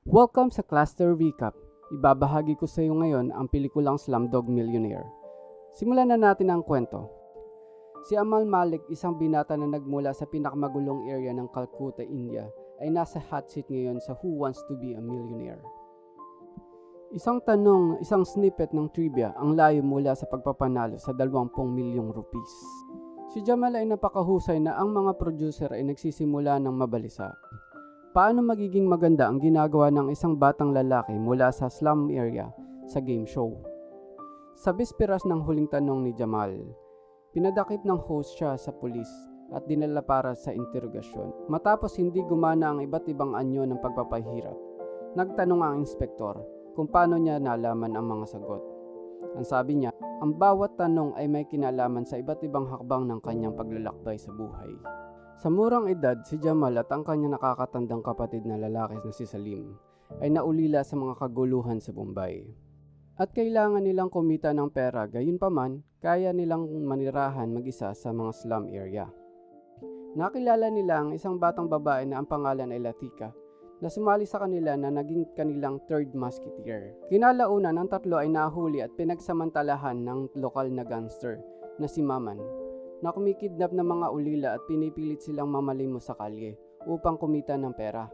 Welcome sa Cluster Recap. Ibabahagi ko sa iyo ngayon ang pelikulang Slumdog Millionaire. Simulan na natin ang kwento. Si Amal Malik, isang binata na nagmula sa pinakamagulong area ng Calcutta, India, ay nasa hot seat ngayon sa Who Wants to be a Millionaire. Isang tanong, isang snippet ng trivia ang layo mula sa pagpapanalo sa 20 milyong rupees. Si Jamal ay napakahusay na ang mga producer ay nagsisimula ng mabalisa. Paano magiging maganda ang ginagawa ng isang batang lalaki mula sa slum area sa game show? Sa bisperas ng huling tanong ni Jamal, pinadakip ng host siya sa pulis at dinala para sa interogasyon. Matapos hindi gumana ang iba't ibang anyo ng pagpapahirap, nagtanong ang inspektor kung paano niya nalaman ang mga sagot. Ang sabi niya, ang bawat tanong ay may kinalaman sa iba't ibang hakbang ng kanyang paglalakbay sa buhay. Sa murang edad, si Jamal at ang kanyang nakakatandang kapatid na lalaki na si Salim ay naulila sa mga kaguluhan sa Bombay. At kailangan nilang kumita ng pera, gayunpaman, kaya nilang manirahan mag-isa sa mga slum area. Nakilala nila ang isang batang babae na ang pangalan ay Latika, na sumali sa kanila na naging kanilang third musketeer. Kinalaunan, ang tatlo ay nahuli at pinagsamantalahan ng lokal na gangster na si Maman, na kumikidnap ng mga ulila at pinipilit silang mamalimos sa kalye upang kumita ng pera.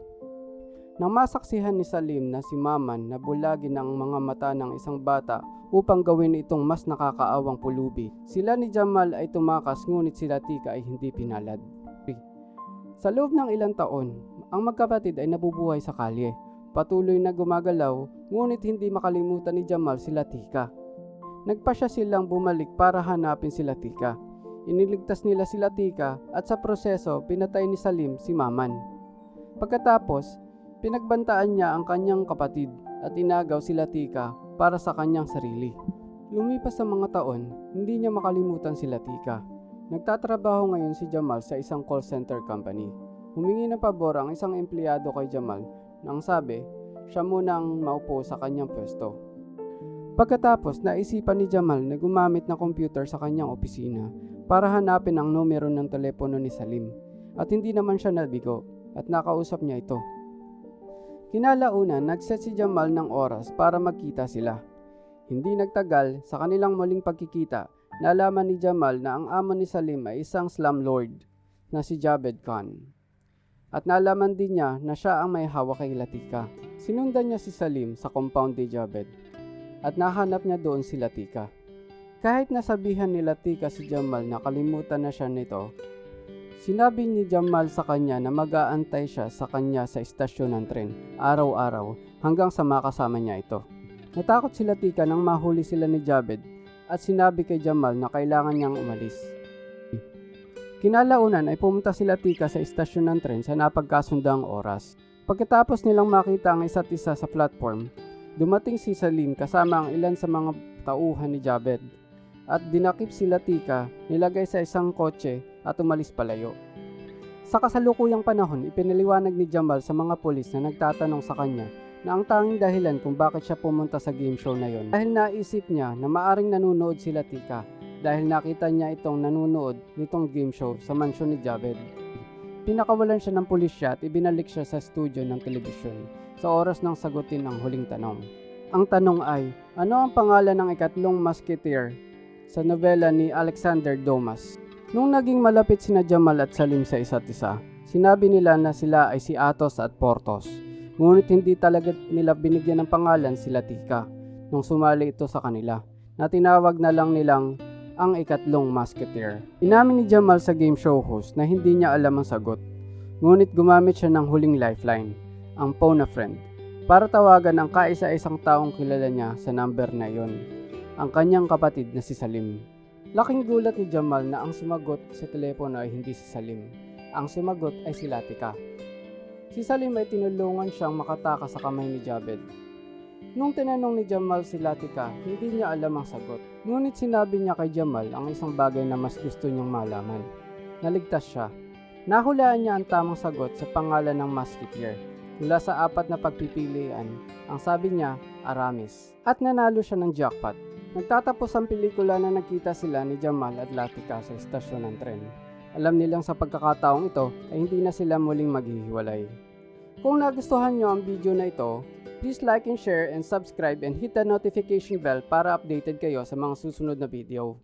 Nang masaksihan ni Salim na si Maman na bulagin ang mga mata ng isang bata upang gawin itong mas nakakaawang pulubi, sila ni Jamal ay tumakas ngunit si Latika ay hindi pinalad. Sa loob ng ilang taon, ang magkapatid ay nabubuhay sa kalye. Patuloy na gumagalaw, ngunit hindi makalimutan ni Jamal si Latika. Nagpasya silang bumalik para hanapin si Latika. Iniligtas nila si Latika at sa proseso pinatay ni Salim si Maman. Pagkatapos, pinagbantaan niya ang kanyang kapatid at inagaw si Latika para sa kanyang sarili. Lumipas sa mga taon, hindi niya makalimutan si Latika. Nagtatrabaho ngayon si Jamal sa isang call center company. Humingi ng pabor ang isang empleyado kay Jamal nang sabi, siya muna ang maupo sa kanyang pwesto. Pagkatapos, naisipan ni Jamal na gumamit ng computer sa kanyang opisina para hanapin ang numero ng telepono ni Salim at hindi naman siya nabigo at nakausap niya ito. Kinalaunan, nagset si Jamal ng oras para magkita sila. Hindi nagtagal, sa kanilang muling pagkikita, nalaman ni Jamal na ang amo ni Salim ay isang slumlord na si Javed Khan. At nalaman din niya na siya ang may hawak kay Latika. Sinundan niya si Salim sa compound ni Javed at nahanap niya doon si Latika. Kahit nasabihan ni Latika si Jamal na kalimutan na siya nito, sinabi ni Jamal sa kanya na mag-aantay siya sa kanya sa istasyon ng tren araw-araw hanggang sa makasama niya ito. Natakot si Latika nang mahuli sila ni Javed at sinabi kay Jamal na kailangan niyang umalis. Kinalaunan ay pumunta si Latika sa istasyon ng tren sa napagkasundaang oras. Pagkatapos nilang makita ang isa't isa sa platform, dumating si Salim kasama ang ilan sa mga tauhan ni Javed at dinakip si Latika, nilagay sa isang kotse at umalis palayo. Sa kasalukuyang panahon, ipinaliwanag ni Jamal sa mga pulis na nagtatanong sa kanya na ang tanging dahilan kung bakit siya pumunta sa game show na yon dahil naisip niya na maaring nanunood si Latika dahil nakita niya itong nanunood nitong game show sa mansyon ni Javed. Pinakawalan siya ng pulisya at ibinalik siya sa studio ng telebisyon sa oras ng sagutin ang huling tanong. Ang tanong ay, ano ang pangalan ng ikatlong musketeer sa nobela ni Alexander Dumas? Nung naging malapit sina Jamal at Salim sa isa't isa, sinabi nila na sila ay si Athos at Porthos. Ngunit hindi talaga nila binigyan ng pangalan si Latika nung sumali ito sa kanila, na tinawag na lang nilang ang ikatlong musketeer. Inamin ni Jamal sa game show host na hindi niya alam ang sagot, ngunit gumamit siya ng huling lifeline, ang phone a friend, para tawagan ang kaisa-isang taong kilala niya sa number na iyon, ang kanyang kapatid na si Salim. Laking gulat ni Jamal na ang sumagot sa telepono ay hindi si Salim. Ang sumagot ay si Latika. Si Salim ay tinulungan siyang makatakas sa kamay ni Javed. Nung tinanong ni Jamal si Latika, hindi niya alam ang sagot. Ngunit sinabi niya kay Jamal ang isang bagay na mas gusto niyang malaman. Naligtas siya. Nahulaan niya ang tamang sagot sa pangalan ng musketeer. Mula sa 4 na pagpipilian, ang sabi niya, Aramis. At nanalo siya ng jackpot. Nagtatapos ang pelikula na nagkita sila ni Jamal at Latika sa istasyon ng tren. Alam nilang sa pagkakataong ito ay hindi na sila muling maghihiwalay. Kung nagustuhan nyo ang video na ito, please like and share and subscribe and hit the notification bell para updated kayo sa mga susunod na video.